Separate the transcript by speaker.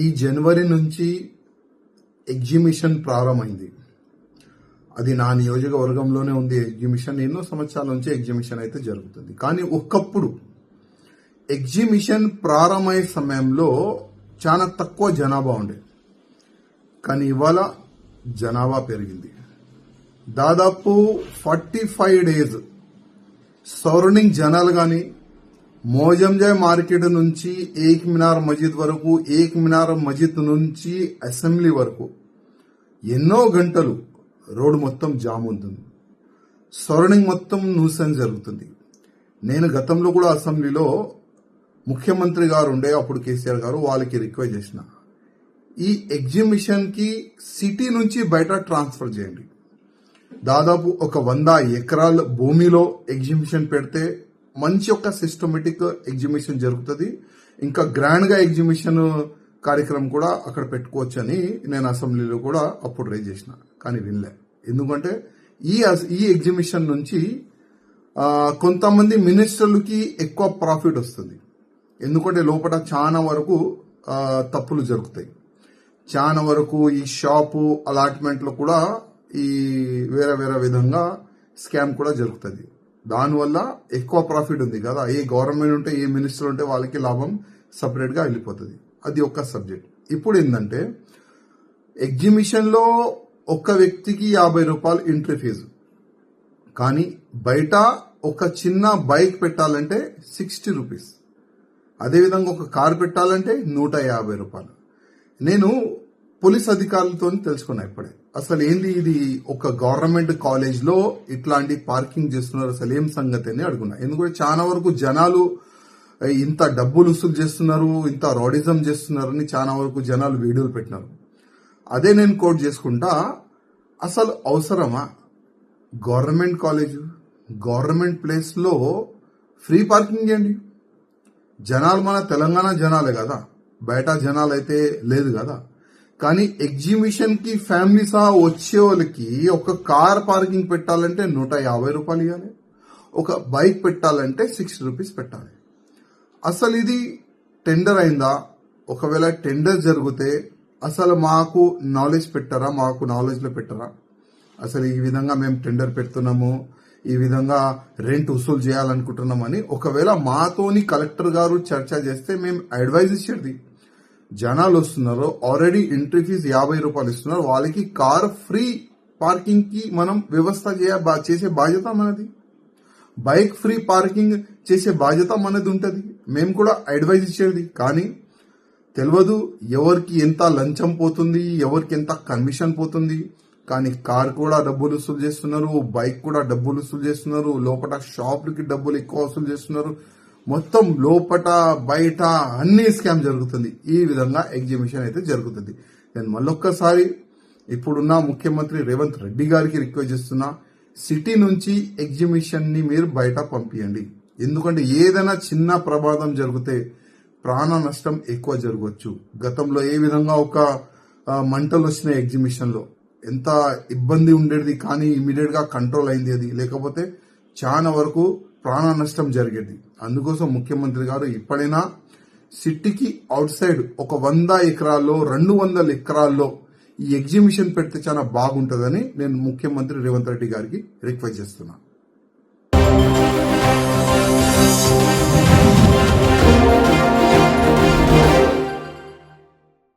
Speaker 1: ఈ జనవరి నుంచి ఎగ్జిబిషన్ ప్రారంభమైంది. అది నా నియోజకవర్గంలోనే ఉంది. ఎగ్జిబిషన్ ఎన్నో సంవత్సరాల నుంచి ఎగ్జిబిషన్ అయితే జరుగుతుంది. కానీ ఒకప్పుడు ఎగ్జిబిషన్ ప్రారంభమయ్యే సమయంలో చాలా తక్కువ జనాభా ఉండే, కానీ ఇవాళ జనాభా పెరిగింది. దాదాపు 45 డేస్ సరౌండింగ్ జనాలు కానీ మోజంజాయ్ మార్కెట్ నుంచి ఏక్ మినార్ మస్జిద్ వరకు, ఏక్ మినార్ మస్జిద్ నుంచి అసెంబ్లీ వరకు ఎన్నో గంటలు రోడ్డు మొత్తం జామ్ ఉంటుంది. సరౌండింగ్ మొత్తం న్యూసెన్స్ జరుగుతుంది. నేను గతంలో కూడా అసెంబ్లీలో ముఖ్యమంత్రి గారు ఉండే, అప్పుడు కేసీఆర్ గారు, వాళ్ళకి రిక్వెస్ట్ చేసిన, ఈ ఎగ్జిబిషన్ కి సిటీ నుంచి బయట ట్రాన్స్ఫర్ చేయండి. దాదాపు ఒక 100 ఎకరాల భూమిలో ఎగ్జిబిషన్ పెడితే మంచి ఒక సిస్టమేటిక్ ఎగ్జిబిషన్ జరుగుతుంది. ఇంకా గ్రాండ్ గా ఎగ్జిబిషన్ కార్యక్రమం కూడా అక్కడ పెట్టుకోవచ్చు అని నేను అసెంబ్లీలో కూడా అప్పుడు రైజ్ చేసిన, కానీ వినలే. ఎందుకంటే ఈ ఎగ్జిబిషన్ నుంచి కొంతమంది మినిస్టర్లకి ఎక్కువ ప్రాఫిట్ వస్తుంది. ఎందుకంటే లోపల చాలా వరకు తప్పులు జరుగుతాయి. చాలా వరకు ఈ షాపు అలాట్మెంట్లో కూడా ఈ వేరే వేరే విధంగా స్కామ్ కూడా జరుగుతుంది. దానివల్ల ఎక్కువ ప్రాఫిట్ ఉంది కదా. ఏ గవర్నమెంట్ ఉంటే, ఏ మినిస్టర్ ఉంటే వాళ్ళకి లాభం సపరేట్ గా వెళ్ళిపోతుంది. అది ఒక సబ్జెక్ట్. ఇప్పుడు ఏంటంటే ఎగ్జిబిషన్ లో ఒక్క వ్యక్తికి 50 రూపాయలు ఎంట్రీ ఫీజు, కానీ బయట ఒక చిన్న బైక్ పెట్టాలంటే 60 రూపీస్. అదేవిధంగా ఒక కార్ పెట్టాలంటే 150 రూపాయలు. నేను పోలీస్ అధికారులతో తెలుసుకున్నా ఇప్పుడే, అసలు ఏంది ఇది, ఒక గవర్నమెంట్ కాలేజ్ లో ఇట్లాంటి పార్కింగ్ చేస్తున్నారు, అసలు ఏం సంగతి అని అడుగున్నా. ఎందుకంటే చాలా వరకు జనాలు ఇంత డబ్బులు వసూలు చేస్తున్నారు, ఇంత రాడిజం చేస్తున్నారు అని చాలా వరకు జనాలు వీడియోలు పెట్టినారు. అదే నేను కోట్ చేసుకుంటా, అసలు అవసరమా? గవర్నమెంట్ కాలేజ్, గవర్నమెంట్ ప్లేస్ లో ఫ్రీ పార్కింగ్ చేయండి. జనాలు మన తెలంగాణ జనాలే కదా, బయట జనాలు అయితే లేదు కదా. కానీ ఎగ్జిబిషన్ కి ఫ్యామిలీ సహా వచ్చే వాళ్ళకి ఒక కార్ పార్కింగ్ పెట్టాలంటే 150 రూపాయలు ఇవ్వాలి, ఒక బైక్ పెట్టాలంటే 60 రూపీస్ పెట్టాలి. అసలు ఇది టెండర్ అయిందా? ఒకవేళ టెండర్ జరిగితే అసలు మాకు నాలెడ్జ్ పెట్టారా, మాకు నాలెడ్జ్ లో పెట్టారా? అసలు ఈ విధంగా మేము టెండర్ పెడుతున్నాము, ఈ విధంగా రెంట్ వసూలు చేయాలనుకుంటున్నామని ఒకవేళ మాతోని కలెక్టర్ గారు చర్చ చేస్తే మేము అడ్వైజ్ ఇచ్చేది. జనాలు వస్తున్నారు, ఆల్రెడీ ఎంట్రీ ఫీజు 50 రూపాయలు ఇస్తున్నారు, వాళ్ళకి కార్ ఫ్రీ పార్కింగ్ కి మనం వ్యవస్థ చేసే బాధ్యత మనది. బైక్ ఫ్రీ పార్కింగ్ చేసే బాధ్యత మనది ఉంటుంది. మేము కూడా అడ్వైజ్ ఇచ్చేది. కానీ తెలియదు ఎవరికి ఎంత లంచం పోతుంది, ఎవరికి ఎంత కమిషన్ పోతుంది. కానీ కార్ కూడా డబ్బులు వసూలు చేస్తున్నారు, బైక్ కూడా డబ్బులు వసూలు చేస్తున్నారు, లోపల షాపులకి డబ్బులు ఎక్కువ వసూలు చేస్తున్నారు. మొత్తం లోపట బయట అన్ని స్కామ్ జరుగుతుంది. ఈ విధంగా ఎగ్జిబిషన్ అయితే జరుగుతుంది. నేను మళ్ళొక్కసారి ఇప్పుడున్న ముఖ్యమంత్రి రేవంత్ రెడ్డి గారికి రిక్వెస్ట్ చేస్తున్నా, సిటీ నుంచి ఎగ్జిబిషన్ ని మీరు బయట పంపించండి. ఎందుకంటే ఏదైనా చిన్న ప్రమాదం జరిగితే ప్రాణ నష్టం ఎక్కువ జరగవచ్చు. గతంలో ఏ విధంగా ఒక మంటలు వచ్చినాయి ఎగ్జిబిషన్ లో, ఎంత ఇబ్బంది ఉండేది, కానీ ఇమీడియట్ గా కంట్రోల్ అయింది అది. లేకపోతే చాలా వరకు ప్రాణ నష్టం జరిగేది. అందుకోసం ముఖ్యమంత్రి గారు ఇప్పుడైనా సిటీకి అవుట్ సైడ్ ఒక 100 ఎకరాల్లో 200 ఎకరాల్లో ఈ ఎగ్జిబిషన్ పెడితే చాలా బాగుంటుందని నేను ముఖ్యమంత్రి రేవంత్ రెడ్డి గారికి రిక్వెస్ట్ చేస్తున్నా.